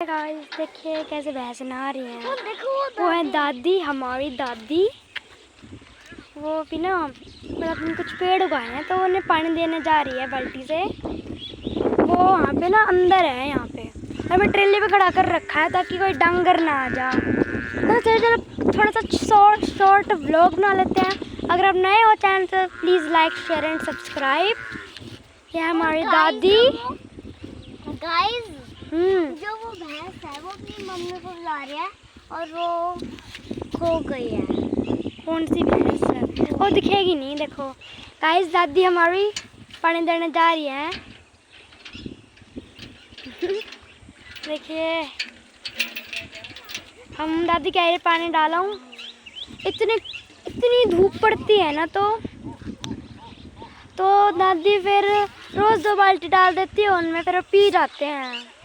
Guys देखिए कैसे भैंस नहा रही हैं। वो है दादी, हमारी दादी। वो भी ना मतलब कुछ पेड़ उगाए हैं तो उन्हें पानी देने जा रही है बाल्टी से। वो वहाँ पे ना अंदर है यहाँ पे, और मैं ट्रेली पे खड़ा कर रखा है ताकि कोई डंगर ना आ जा। तो चलो थोड़ा सा शॉर्ट व्लॉग बना लेते हैं। अगर आप नए हो चैनल तो please like share and subscribe. ये हमारी दादी। गाइस जो वो भैंस है वो अपनी मम्मी को बुला रही है और वो खो गई है। कौन सी भैंस है? वो दिखेगी नहीं। देखो गाइस दादी हमारी पानी देने जा रही है। देखिए हम दादी कह रहे पानी डाला हूँ। इतनी धूप पड़ती है ना तो दादी फिर रोज़ 2 बाल्टी डाल देती है उनमें, फिर पी जाते हैं।